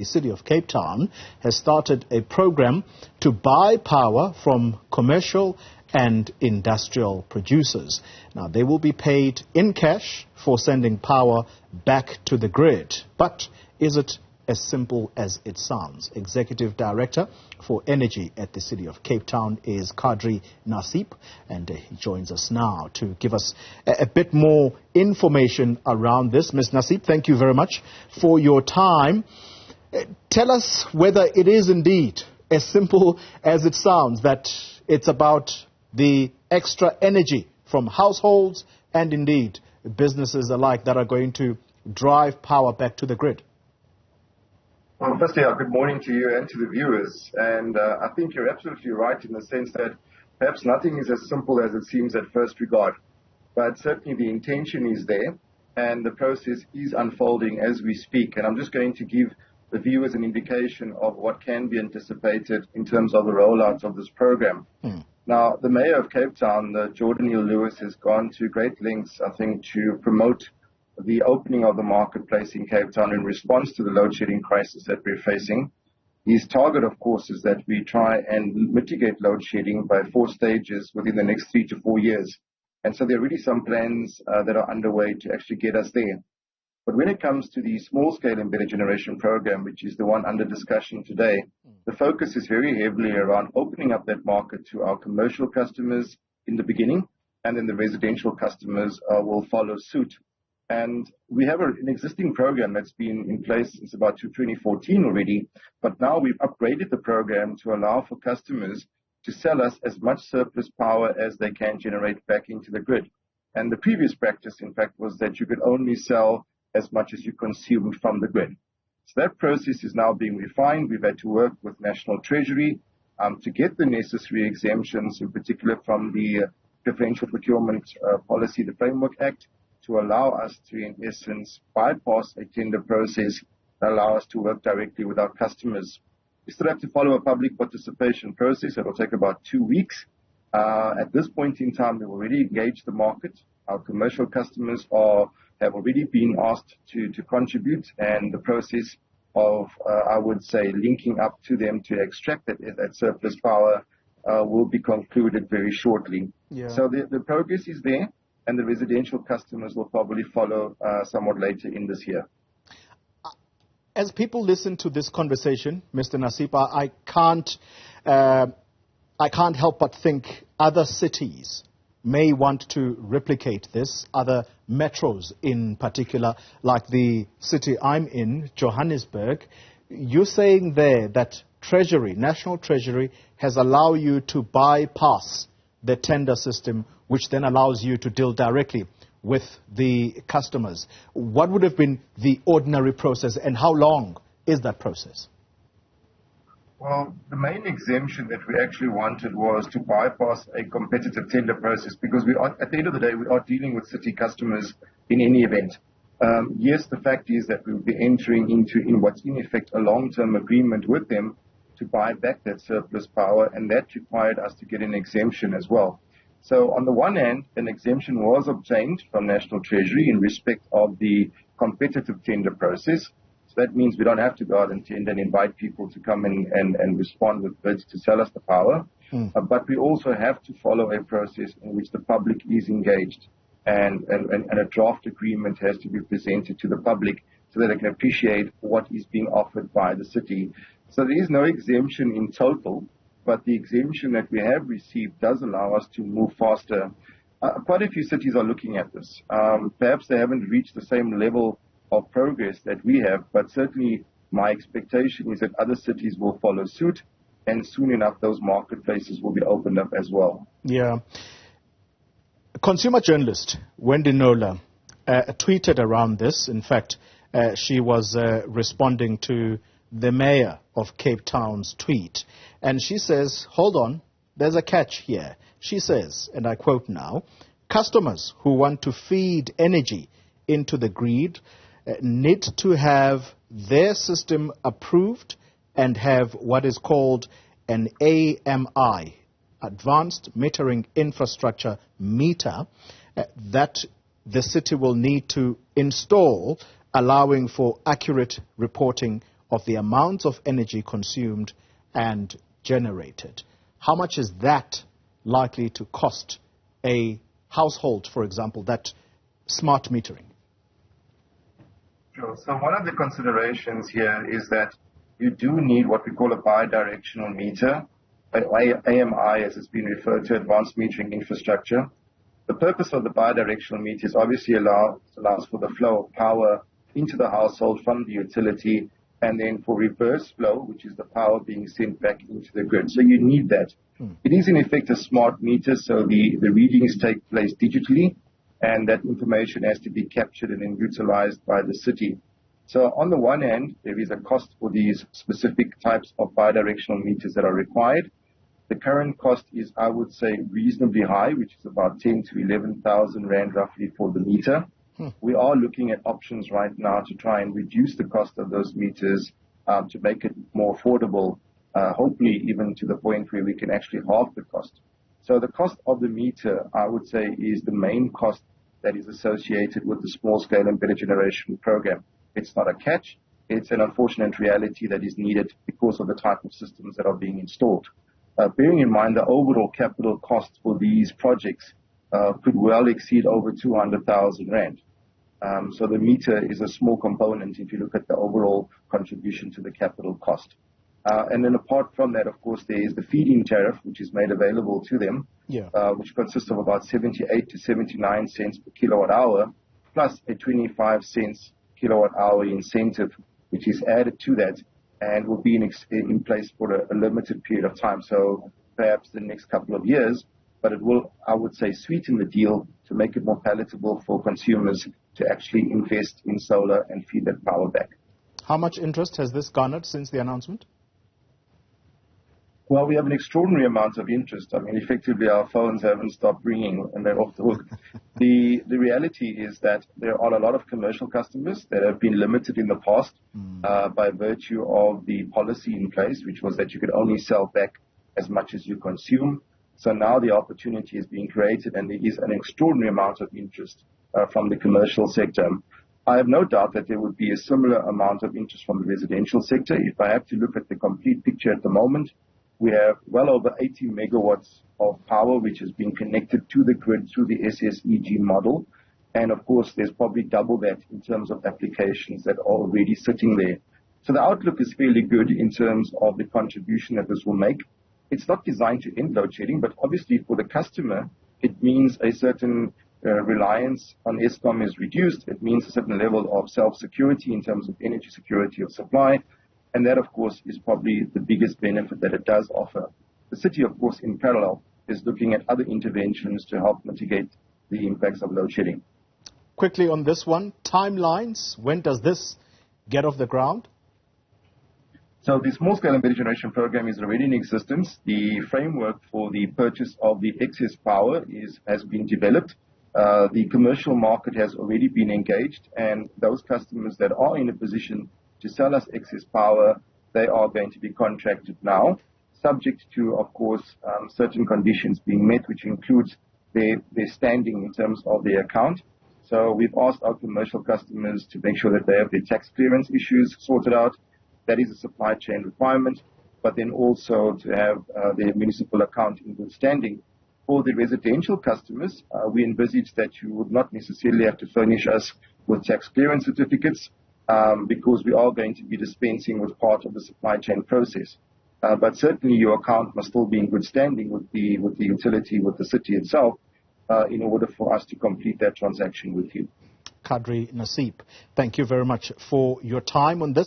The city of Cape Town has started a program to buy power from commercial and industrial producers. Now, they will be paid in cash for sending power back to the grid. But is it as simple as it sounds? Executive Director for Energy at the city of Cape Town is Kadri Nassiep, and he joins us now to give us a bit more information around this. Ms. Nassiep, thank you very much for your time. Tell us whether it is indeed as simple as it sounds, that it's about the extra energy from households and indeed businesses alike that are going to drive power back to the grid. Well, firstly, good morning to you and to the viewers. And I think you're absolutely right in the sense that perhaps nothing is as simple as it seems at first regard. But certainly the intention is there and the process is unfolding as we speak. And I'm just going to give the viewers an indication of what can be anticipated in terms of the rollout of this program. Now, the Mayor of Cape Town, Jordan Neal-Lewis, has gone to great lengths, I think, to promote the opening of the marketplace in Cape Town in response to the load shedding crisis that we're facing. His target, of course, is that we try and mitigate load shedding by 4 stages within the next 3 to 4 years. And so there are really some plans that are underway to actually get us there. But when it comes to the small-scale embedded generation program, which is the one under discussion today, the focus is very heavily around opening up that market to our commercial customers in the beginning, and then the residential customers will follow suit. And we have an existing program that's been in place since about 2014 already, but now we've upgraded the program to allow for customers to sell us as much surplus power as they can generate back into the grid. And the previous practice, in fact, was that you could only sell as much as you consumed from the grid. So that process is now being refined. We've had to work with National Treasury to get the necessary exemptions, in particular from the Preferential Procurement Policy, the Framework Act, to allow us to, in essence, bypass a tender process that allow us to work directly with our customers. We still have to follow a public participation process. It will take about 2 weeks. At this point in time, we've already engaged the market. Our commercial customers have already been asked to contribute, and the process of, I would say, linking up to them to extract that surplus power will be concluded very shortly. Yeah. So the progress is there, and the residential customers will probably follow somewhat later in this year. As people listen to this conversation, Mr. Nassiep, I can't help but think other cities may want to replicate this, other metros in particular, like the city I'm in, Johannesburg. You're saying there that Treasury, National Treasury, has allowed you to bypass the tender system, which then allows you to deal directly with the customers. What would have been the ordinary process, and how long is that process? Well, the main exemption that we actually wanted was to bypass a competitive tender process, because at the end of the day, we are dealing with city customers in any event. Yes, the fact is that we will be entering into what's in effect a long-term agreement with them to buy back that surplus power, and that required us to get an exemption as well. So on the one hand, an exemption was obtained from National Treasury in respect of the competitive tender process. So that means we don't have to go out and tender and invite people to come in and respond with bids to sell us the power. But we also have to follow a process in which the public is engaged, and a draft agreement has to be presented to the public so that they can appreciate what is being offered by the city. So there is no exemption in total, but the exemption that we have received does allow us to move faster. Quite a few cities are looking at this. Perhaps they haven't reached the same level of progress that we have, but certainly my expectation is that other cities will follow suit, and soon enough those marketplaces will be opened up as well. Yeah. Consumer journalist Wendy Nola tweeted around this. In fact, she was responding to the mayor of Cape Town's tweet, and she says, hold on, there's a catch here. She says, and I quote now, customers who want to feed energy into the grid need to have their system approved and have what is called an AMI, Advanced Metering Infrastructure meter, that the city will need to install, allowing for accurate reporting of the amounts of energy consumed and generated. How much is that likely to cost a household, for example, that smart metering? Sure. So one of the considerations here is that you do need what we call a bi-directional meter, AMI as it's been referred to, advanced metering infrastructure. The purpose of the bi-directional meter is obviously allows for the flow of power into the household from the utility, and then for reverse flow, which is the power being sent back into the grid. So you need that. It is in effect a smart meter, so the readings take place digitally, and that information has to be captured and then utilized by the city. So on the one hand, there is a cost for these specific types of bidirectional meters that are required. The current cost is, I would say, reasonably high, which is about 10 to 11,000 Rand roughly for the meter. We are looking at options right now to try and reduce the cost of those meters to make it more affordable, hopefully even to the point where we can actually halve the cost. So the cost of the meter, I would say, is the main cost that is associated with the small-scale embedded generation program. It's not a catch. It's an unfortunate reality that is needed because of the type of systems that are being installed. Bearing in mind the overall capital cost for these projects could well exceed over 200,000 Rand. So the meter is a small component if you look at the overall contribution to the capital cost. And then apart from that, of course, there is the feed-in tariff, which is made available to them, which consists of about 78 to 79 cents per kilowatt hour, plus a 25 cents kilowatt hour incentive, which is added to that and will be in place for a limited period of time. So perhaps the next couple of years, but it will, I would say, sweeten the deal to make it more palatable for consumers to actually invest in solar and feed that power back. How much interest has this garnered since the announcement? Well, we have an extraordinary amount of interest. I mean, effectively, our phones haven't stopped ringing and they're off the hook. The reality is that there are a lot of commercial customers that have been limited in the past by virtue of the policy in place, which was that you could only sell back as much as you consume. So now the opportunity is being created, and there is an extraordinary amount of interest from the commercial sector. I have no doubt that there would be a similar amount of interest from the residential sector. If I have to look at the complete picture at the moment, we have well over 80 megawatts of power which has been connected to the grid through the SSEG model. And of course, there's probably double that in terms of applications that are already sitting there. So the outlook is fairly good in terms of the contribution that this will make. It's not designed to end load shedding, but obviously for the customer, it means a certain reliance on Eskom is reduced. It means a certain level of self-security in terms of energy security of supply. And that, of course, is probably the biggest benefit that it does offer. The city, of course, in parallel, is looking at other interventions to help mitigate the impacts of load shedding. Quickly on this one, timelines. When does this get off the ground? So the small-scale embedded generation program is already in existence. The framework for the purchase of the excess power has been developed. The commercial market has already been engaged, and those customers that are in a position to sell us excess power, they are going to be contracted now, subject to, of course, certain conditions being met, which includes their standing in terms of their account. So we've asked our commercial customers to make sure that they have their tax clearance issues sorted out. That is a supply chain requirement, but then also to have their municipal account in good standing. For the residential customers, we envisage that you would not necessarily have to furnish us with tax clearance certificates, because we are going to be dispensing with part of the supply chain process. But certainly your account must still be in good standing with the utility, with the city itself, in order for us to complete that transaction with you. Kadri Nassiep, thank you very much for your time on this.